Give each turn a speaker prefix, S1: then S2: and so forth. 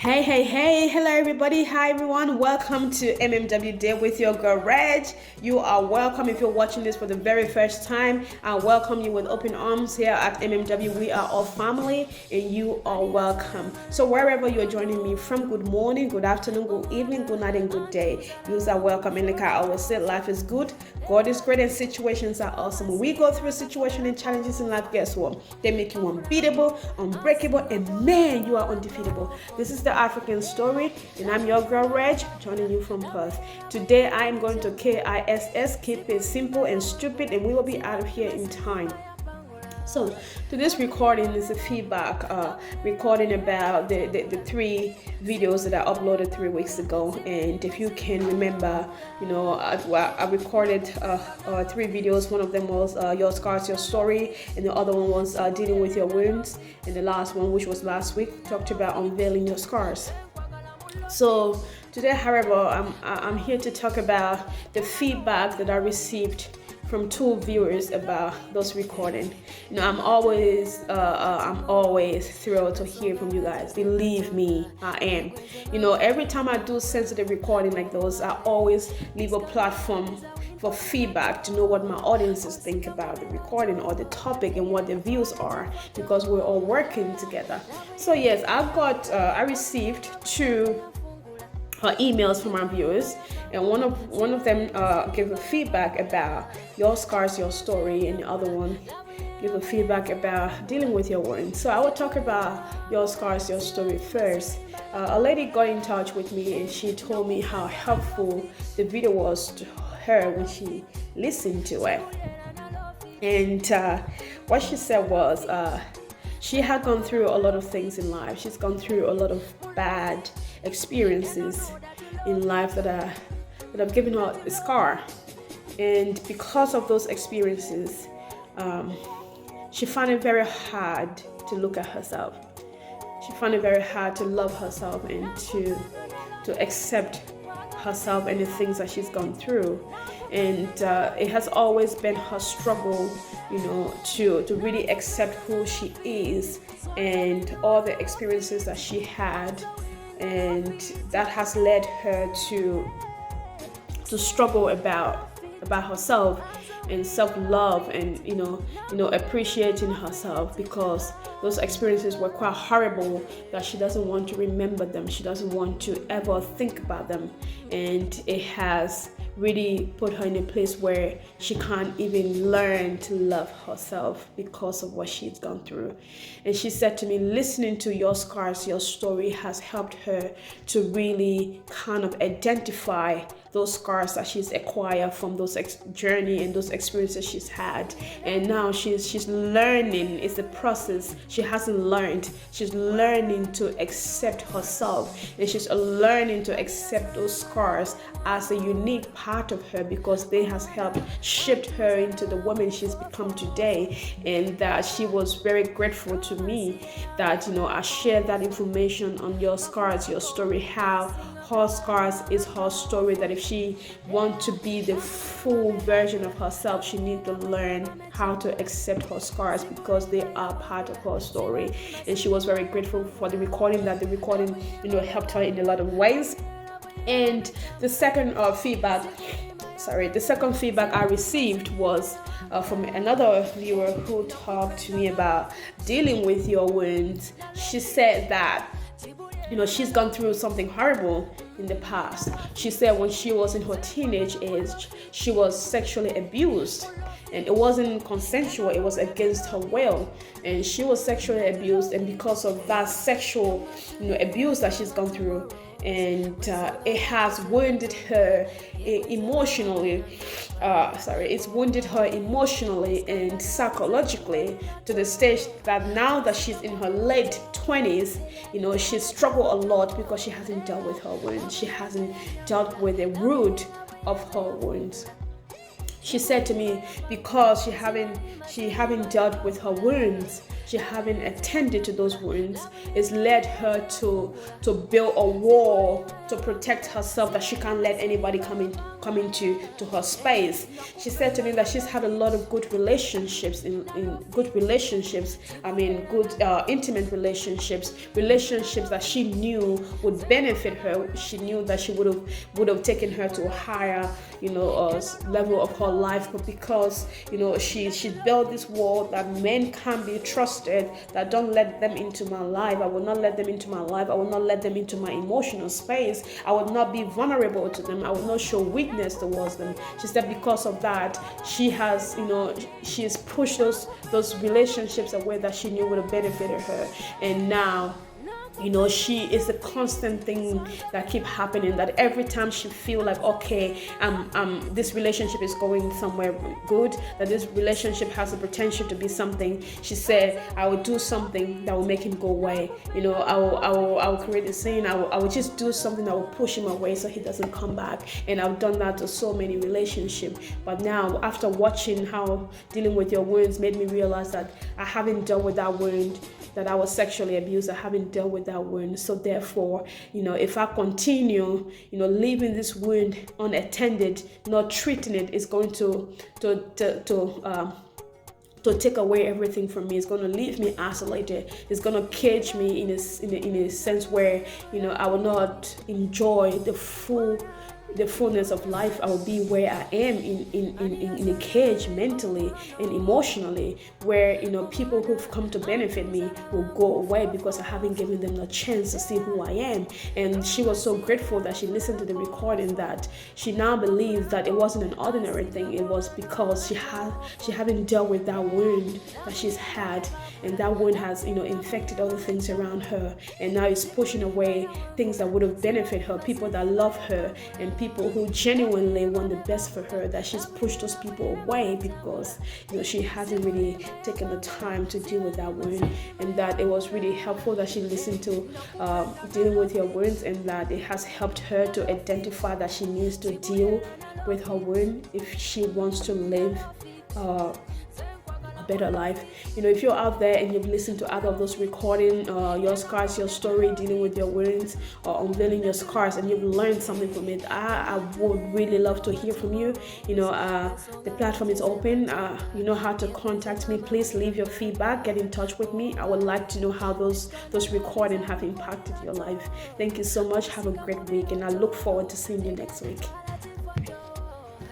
S1: Hey, hello everybody, hi everyone, welcome to MMW Day with your girl Reg. You are welcome if you're watching this for the very first time. I welcome you with open arms here at MMW. We are all family and you are welcome. So wherever you're joining me from, good morning, good afternoon, good evening, good night and good day. You are welcome, and like I always say, life is good, God is great, and situations are awesome. When we go through situations and challenges in life, guess what? They make you unbeatable, unbreakable, and man, you are undefeatable. This is the African story, and I'm your girl Reg, joining you from Perth. Today I am going to KISS, keep it simple and stupid, and we will be out of here in time. So today's recording is a feedback recording about the three videos that I uploaded 3 weeks ago. And if you can remember, I recorded 3 videos. One of them was Your Scars, Your Story, and the other one was Dealing with Your Wounds. And the last one, which was last week, talked about Unveiling Your Scars. So today, however, I'm here to talk about the feedback that I received from 2 viewers about those recording. I'm always thrilled to hear from you guys. Believe me, I am. Every time I do sensitive recording like those, I always leave a platform for feedback to know what my audiences think about the recording or the topic and what their views are, because we're all working together. So yes, I received 2 emails from our viewers, and one of them gave a feedback about Your Scars, Your Story, and the other one gave a feedback about Dealing with Your Wounds. So I will talk about Your Scars, Your Story first. A lady got in touch with me and she told me how helpful the video was to her when she listened to it. And what she said was she had gone through a lot of things in life. She's gone through a lot of bad experiences in life that have given her a scar. And because of those experiences, she found it very hard to look at herself. She found it very hard to love herself and to accept herself and the things that she's gone through. And it has always been her struggle, to really accept who she is and all the experiences that she had, and that has led her to struggle about herself and self-love and appreciating herself, because those experiences were quite horrible that she doesn't want to remember them. She doesn't want to ever think about them, and it has really put her in a place where she can't even learn to love herself because of what she's gone through. And she said to me, listening to Your Scars, Your Story has helped her to really kind of identify those scars that she's acquired from those journey and those experiences she's had. And now she's learning. It's a process. She hasn't learned. She's learning to accept herself, and she's learning to accept those scars as a unique part of her, because they has helped shape her into the woman she's become today. And that she was very grateful to me that I shared that information on Your Scars, Your Story, how her scars is her story, that if she wants to be the full version of herself, she needs to learn how to accept her scars, because they are part of her story. And she was very grateful for the recording, that the recording helped her in a lot of ways. And the second feedback I received was from another viewer who talked to me about dealing with your wounds. She said that she's gone through something horrible in the past. She said when she was in her teenage age, she was sexually abused, and it wasn't consensual, it was against her will, and she was sexually abused. And because of that sexual abuse that she's gone through, and it has wounded her emotionally. It's wounded her emotionally and psychologically, to the stage that now that she's in her late 20s, she's struggled a lot because she hasn't dealt with her wounds. She hasn't dealt with the root of her wounds. She said to me, because she haven't dealt with her wounds, she haven't attended to those wounds, it's led her to build a wall to protect herself, that she can't let anybody come in coming to her space. She said to me that she's had a lot of good relationships, good intimate relationships that she knew would benefit her. She knew that she would have taken her to a higher, level of her life, but because she built this wall that men can't be trusted, that don't let them into my life. I will not let them into my life. I will not let them into my emotional space. I will not be vulnerable to them. I will not show weakness towards them. She said because of that, she has pushed those relationships away that she knew would have benefited her, and now she is a constant thing that keep happening, that every time she feel like, okay, this relationship is going somewhere good, that this relationship has the potential to be something, she said, I will do something that will make him go away. I will create a scene. I will just do something that will push him away so he doesn't come back. And I've done that to so many relationships. But now, after watching how dealing with your wounds made me realize that I haven't dealt with that wound, that I was sexually abused. I haven't dealt with that wound. So therefore, if I continue, leaving this wound unattended, not treating it, is going to take away everything from me. It's going to leave me isolated. It's going to cage me in a sense where I will not enjoy the fullness of life. I will be where I am in a cage mentally and emotionally, where people who've come to benefit me will go away because I haven't given them the chance to see who I am. And she was so grateful that she listened to the recording, that she now believes that it wasn't an ordinary thing. It was because she hadn't dealt with that wound that she's had, and that wound has infected other things around her, and now it's pushing away things that would have benefited her, people that love her, and people who genuinely want the best for her, that she's pushed those people away because she hasn't really taken the time to deal with that wound. And that it was really helpful that she listened to dealing with your wounds, and that it has helped her to identify that she needs to deal with her wound if she wants to live a better life. If you're out there and you've listened to other of those recording, your scars, your story, dealing with your wounds, or unveiling your scars, and you've learned something from it, I would really love to hear from you. The platform is open. You know how to contact me. Please leave your feedback. Get in touch with me. I would like to know how those recordings have impacted your life. Thank you so much. Have a great week, and I look forward to seeing you next week.